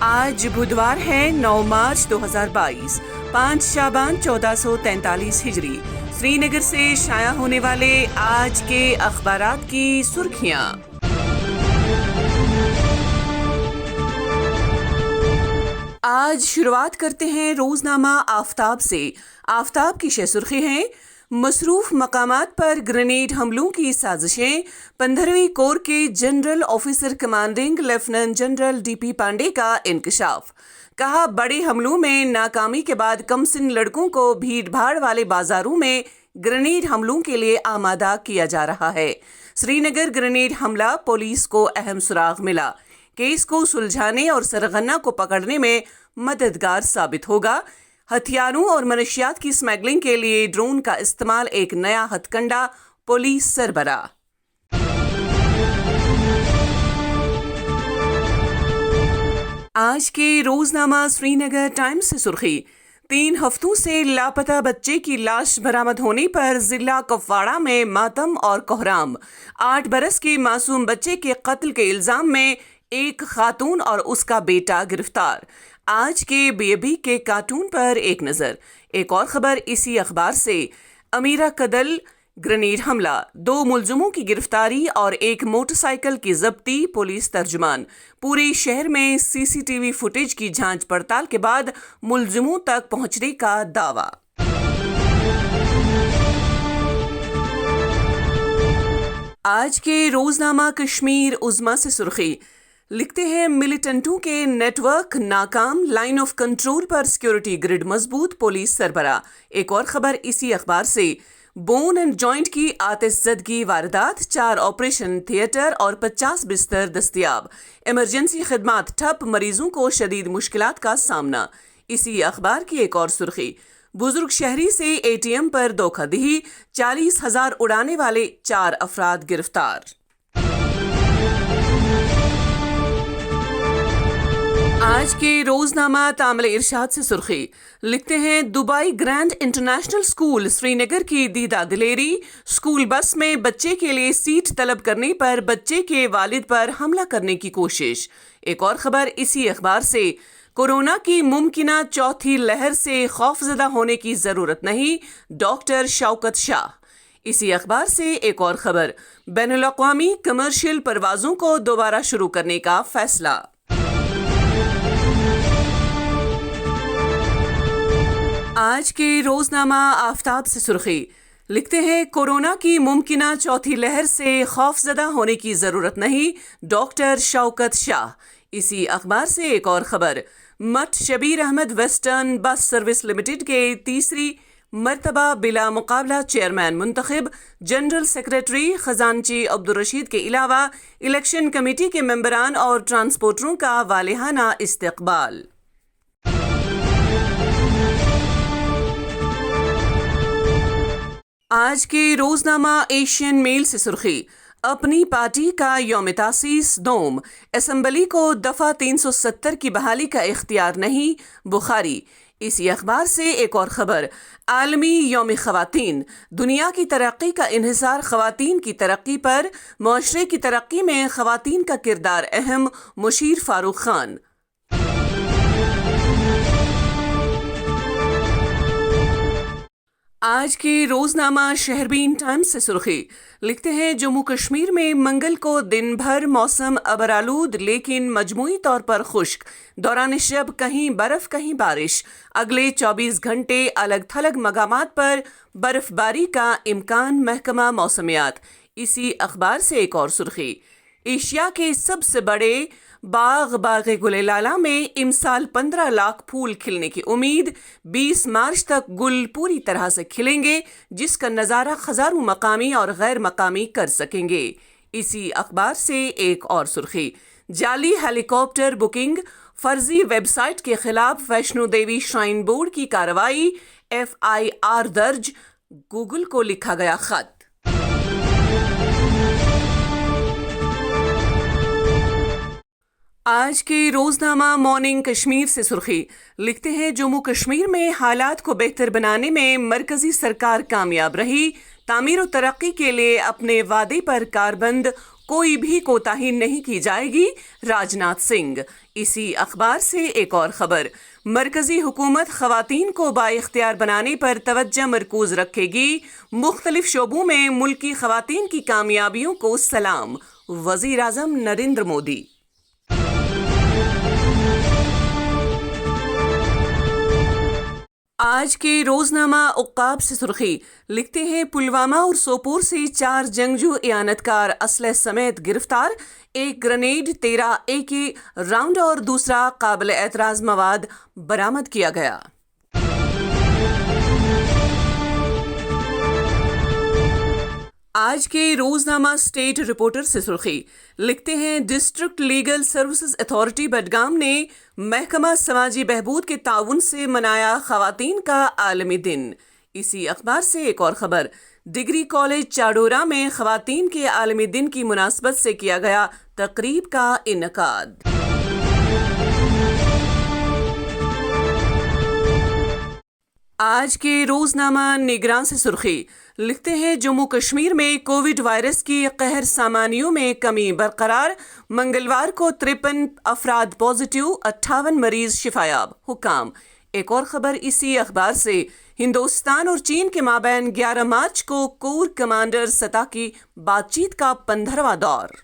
آج بدوار ہے 9 مارچ 2022، 5 شعبان 1443 ہجری۔ سری نگر سے شائع ہونے والے آج کے اخبارات کی سرخیاں۔ آج شروعات کرتے ہیں روزنامہ آفتاب سے۔ آفتاب کی شہ سرخی ہیں: مصروف مقامات پر گرینیڈ حملوں کی سازشیں، 15ویں کور کے general officer commanding lieutenant general D P Pandey کا انکشاف۔ کہا، بڑے حملوں میں ناکامی کے بعد کم سن لڑکوں کو بھیڑ بھاڑ والے بازاروں میں گرینیڈ حملوں کے لیے آمادہ کیا جا رہا ہے۔ سری نگر گرینیڈ حملہ، پولیس کو اہم سراغ ملا۔ کیس کو سلجھانے اور سرغنہ کو پکڑنے میں مددگار ثابت ہوگا۔ ہتھیاروں اور منشیات کی اسمگلنگ کے لیے ڈرون کا استعمال ایک نیا ہتھ کنڈا، پولیس سربراہ۔ آج کے روزنامہ سری نگر ٹائمز سے سرخی: 3 ہفتوں سے لاپتہ بچے کی لاش برآمد ہونے پر ضلع کپواڑہ میں ماتم اور کوہرام۔ 8 برس کے معصوم بچے کے قتل کے الزام میں ایک خاتون اور اس کا بیٹا گرفتار۔ آج کے BAB کے کارٹون پر ایک نظر۔ ایک اور خبر اسی اخبار سے: امیرا کدل گرینیڈ حملہ، 2 ملزموں کی گرفتاری اور ایک موٹر سائیکل کی ضبطی، پولیس ترجمان۔ پورے شہر میں CCTV فوٹیج کی جانچ پڑتال کے بعد ملزموں تک پہنچنے کا دعویٰ۔ آج کے روزنامہ کشمیر عظمیٰ سے سرخی لکھتے ہیں: ملیٹنٹوں کے نیٹ ورک ناکام، line of control per security grid مضبوط، پولیس سربراہ۔ ایک اور خبر اسی اخبار سے: بون اینڈ جوائنٹ کی آتش زدگی واردات، 4 آپریشن تھیٹر اور 50 بستر دستیاب۔ ایمرجنسی خدمات ٹھپ، مریضوں کو شدید مشکلات کا سامنا۔ اسی اخبار کی ایک اور سرخی: بزرگ شہری سے ATM پر دھوکہ دہی، 40,000 اڑانے والے 4 افراد گرفتار۔ آج کے روزنامہ تامل ارشاد سے سرخی لکھتے ہیں: دبئی گرینڈ انٹرنیشنل اسکول سری نگر کی دیدہ دلیری، اسکول بس میں بچے کے لیے سیٹ طلب کرنے پر بچے کے والد پر حملہ کرنے کی کوشش۔ ایک اور خبر اسی اخبار سے: کورونا کی ممکنہ چوتھی لہر سے خوفزدہ ہونے کی ضرورت نہیں، ڈاکٹر شوکت شاہ۔ اسی اخبار سے ایک اور خبر: بین الاقوامی کمرشل پروازوں کو دوبارہ شروع کرنے کا فیصلہ۔ آج کے روزنامہ آفتاب سے سرخی لکھتے ہیں: کورونا کی ممکنہ چوتھی لہر سے خوفزدہ ہونے کی ضرورت نہیں، ڈاکٹر شوکت شاہ۔ اسی اخبار سے ایک اور خبر: مٹ Shabbir Ahmad western bus service limited کے تیسری مرتبہ بلا مقابلہ چیئرمین منتخب، جنرل سیکریٹری خزانچی عبدالرشید کے علاوہ الیکشن کمیٹی کے ممبران اور ٹرانسپورٹروں کا والہانہ استقبال۔ آج کے روزنامہ ایشین میل سے سرخی: اپنی پارٹی کا یوم تاسیس دوم، اسمبلی کو دفعہ 370 کی بحالی کا اختیار نہیں، بخاری۔ اسی اخبار سے ایک اور خبر: عالمی یوم خواتین، دنیا کی ترقی کا انحصار خواتین کی ترقی پر، معاشرے کی ترقی میں خواتین کا کردار اہم، مشیر فاروق خان۔ آج کے روزنامہ شہربین ٹائمز سے سرخی لکھتے ہیں: جموں کشمیر میں منگل کو دن بھر موسم ابرآلود لیکن مجموعی طور پر خشک، دوران شب کہیں برف کہیں بارش۔ اگلے 24 گھنٹے الگ تھلگ مقامات پر برف باری کا امکان، محکمہ موسمیات۔ اسی اخبار سے ایک اور سرخی: ایشیا کے سب سے بڑے باغ گل لالا میں امسال 15 لاکھ پھول کھلنے کی امید، 20 مارچ تک گل پوری طرح سے کھلیں گے، جس کا نظارہ ہزاروں مقامی اور غیر مقامی کر سکیں گے۔ اسی اخبار سے ایک اور سرخی: جعلی ہیلی کاپٹر بکنگ، فرضی ویب سائٹ کے خلاف ویشنو دیوی شرائن بورڈ کی کارروائی، FIR درج، گوگل کو لکھا گیا خط۔ آج کے روزنامہ مارننگ کشمیر سے سرخی لکھتے ہیں: جموں کشمیر میں حالات کو بہتر بنانے میں مرکزی سرکار کامیاب رہی، تعمیر و ترقی کے لیے اپنے وعدے پر کاربند، کوئی بھی کوتاہی نہیں کی جائے گی، راجناتھ سنگھ۔ اسی اخبار سے ایک اور خبر، مرکزی حکومت خواتین کو بااختیار بنانے پر توجہ مرکوز رکھے گی، مختلف شعبوں میں ملکی خواتین کی کامیابیوں کو سلام، وزیر اعظم نریندر مودی۔ آج کے روزنامہ عقاب سے سرخی، لکھتے ہیں پلوامہ اور سوپور سے 4 جنگجو اعانت کار اسلحے سمیت گرفتار، 1 گرینیڈ، 13 AK راؤنڈ اور دوسرا قابل اعتراض مواد برآمد کیا گیا۔ آج کے روزنامہ اسٹیٹ رپورٹر سے سرخی، لکھتے ہیں district legal services authority Budgam نے محکمہ سماجی بہبود کے تعاون سے منایا خواتین کا عالمی دن۔ اسی اخبار سے ایک اور خبر، ڈگری کالج چاڈورہ میں خواتین کے عالمی دن کی مناسبت سے کیا گیا تقریب کا انعقاد۔ آج کے روزنامہ نگراں سے سرخی، لکھتے ہیں جموں کشمیر میں کووڈ وائرس کی قہر سامانیوں میں کمی برقرار، منگلوار کو 53 افراد پازیٹیو، 58 مریض شفایاب، حکام۔ ایک اور خبر اسی اخبار سے، ہندوستان اور چین کے مابین 11 مارچ کو کور کمانڈر سطح کی بات چیت کا 15واں دور۔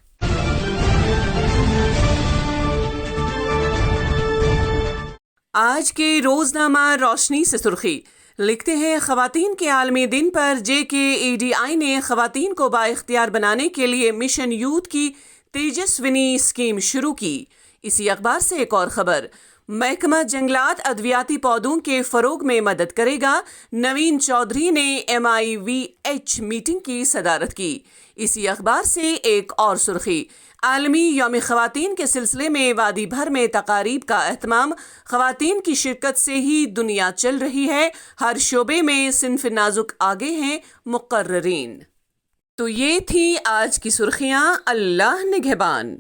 آج کے روزنامہ روشنی سے سرخی، لکھتے ہیں خواتین کے عالمی دن پر JKEDI نے خواتین کو بااختیار بنانے کے لیے مشن یوتھ کی تیجسونی اسکیم شروع کی۔ اسی اخبار سے ایک اور خبر، محکمہ جنگلات ادویاتی پودوں کے فروغ میں مدد کرے گا، نوین چودھری نے MIVH میٹنگ کی صدارت کی۔ اسی اخبار سے ایک اور سرخی، عالمی یوم خواتین کے سلسلے میں وادی بھر میں تقاریب کا اہتمام، خواتین کی شرکت سے ہی دنیا چل رہی ہے، ہر شعبے میں صنف نازک آگے ہیں مقررین۔ تو یہ تھی آج کی سرخیاں، اللہ نگہبان۔